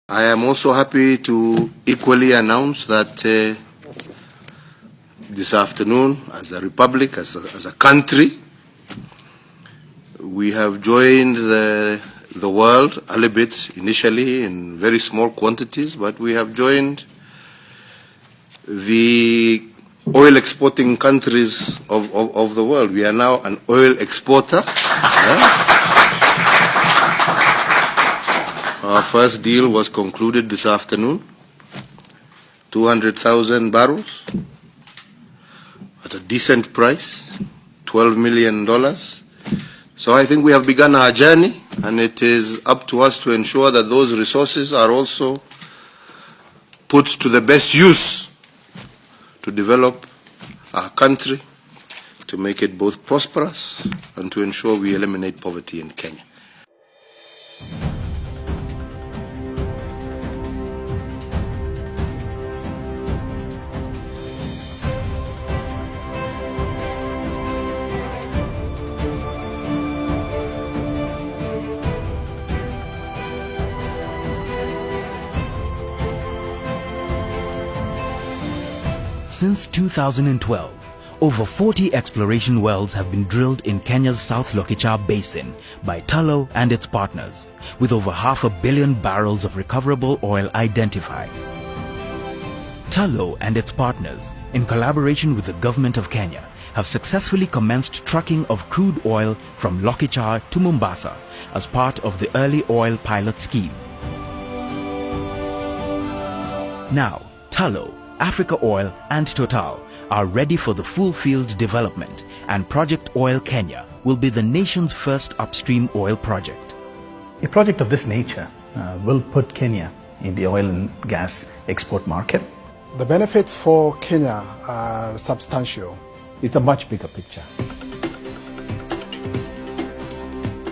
I am also happy to equally announce that this afternoon, as a republic, as a country, we have joined the world, a little bit initially in very small quantities, but we have joined the oil exporting countries of the world. We are now an oil exporter. Our first deal was concluded this afternoon, 200,000 barrels at a decent price, $12 million. So I think we have begun our journey, and it is up to us to ensure that those resources are also put to the best use to develop our country, to make it both prosperous and to ensure we eliminate poverty in Kenya. Since 2012, over 40 exploration wells have been drilled in Kenya's South Lokichar Basin by Tullow and its partners, with over 500 million barrels of recoverable oil identified. Tullow and its partners, in collaboration with the government of Kenya, have successfully commenced trucking of crude oil from Lokichar to Mombasa as part of the Early Oil Pilot Scheme. Now, Tullow, Africa Oil and Total are ready for the full field development, and Project Oil Kenya will be the nation's first upstream oil project. A project of this nature will put Kenya in the oil and gas export market. The benefits for Kenya are substantial. It's a much bigger picture.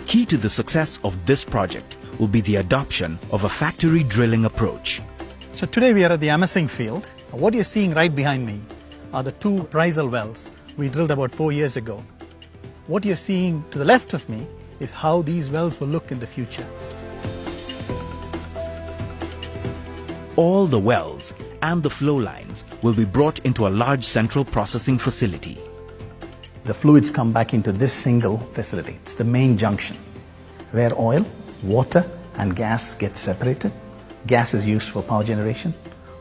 Key to the success of this project will be the adoption of a factory drilling approach. So today we are at the Amasing field. What you're seeing right behind me are the two appraisal wells we drilled about 4 years ago. What you're seeing to the left of me is how these wells will look in the future. All the wells and the flow lines will be brought into a large central processing facility. The fluids come back into this single facility. It's the main junction where oil, water and gas get separated. Gas is used for power generation.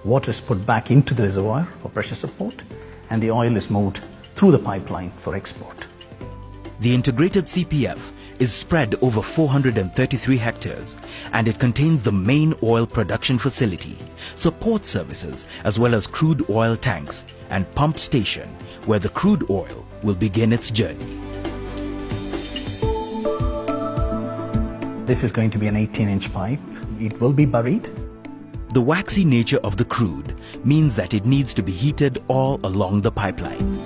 Water is put back into the reservoir for pressure support, and the oil is moved through the pipeline for export. The integrated CPF is spread over 433 hectares, and it contains the main oil production facility, support services as well as crude oil tanks and pump station where the crude oil will begin its journey. This is going to be an 18-inch pipe. It will be buried. The waxy nature of the crude means that it needs to be heated all along the pipeline.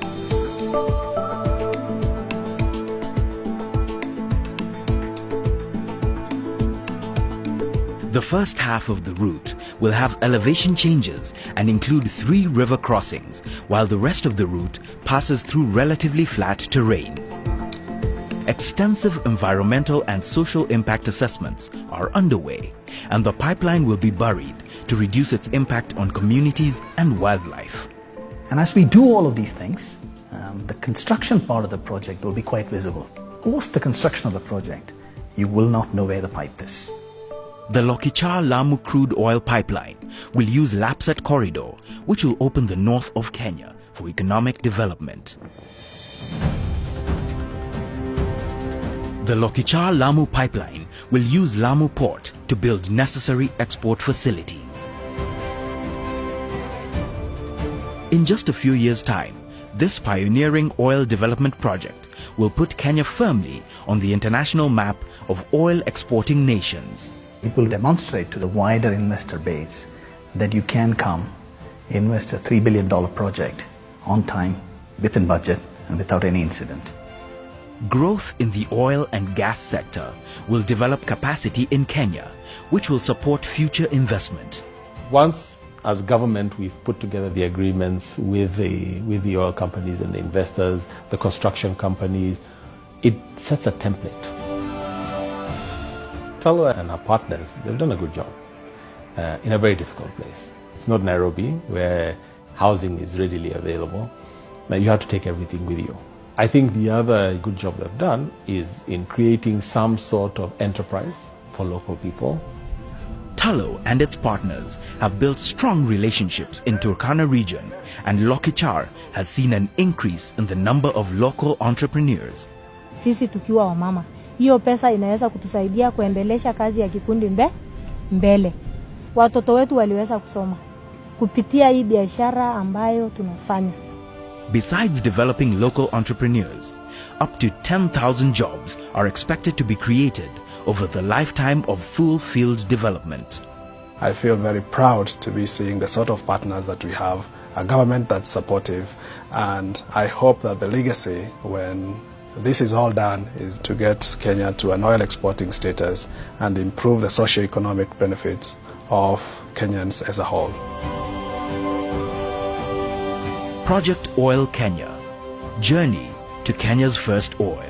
The first half of the route will have elevation changes and include 3 river crossings, while the rest of the route passes through relatively flat terrain. Extensive environmental and social impact assessments are underway, and the pipeline will be buried to reduce its impact on communities and wildlife. And as we do all of these things, the construction part of the project will be quite visible. Post the construction of the project, you will not know where the pipe is. The Lokichar-Lamu crude oil pipeline will use Lapsset Corridor, which will open the north of Kenya for economic development. The Lokichar-Lamu pipeline will use Lamu Port to build necessary export facilities. In just a few years' time, this pioneering oil development project will put Kenya firmly on the international map of oil exporting nations. It will demonstrate to the wider investor base that you can come, invest a $3 billion project on time, within budget, and without any incident. Growth in the oil and gas sector will develop capacity in Kenya, which will support future investment. Once, as government, we've put together the agreements with the oil companies and the investors, the construction companies, it sets a template. Tullow and our partners, they've done a good job. in a very difficult place. It's not Nairobi, where housing is readily available. Now you have to take everything with you. I think the other good job they've done is in creating some sort of enterprise for local people. Tullow and its partners have built strong relationships in Turkana region, and Lokichar has seen an increase in the number of local entrepreneurs. Sisi tukiwa wamama, hiyo pesa inaweza kutusaidia kuendelesha kazi ya kikundi mbele. Watoto wetu waliweza kusoma kupitia hii biashara ambayo tunafanya. Besides developing local entrepreneurs, up to 10,000 jobs are expected to be created over the lifetime of full field development. I feel very proud to be seeing the sort of partners that we have, a government that's supportive, and I hope that the legacy, when this is all done, is to get Kenya to an oil exporting status and improve the socio-economic benefits of Kenyans as a whole. Project Oil Kenya. Journey to Kenya's first oil.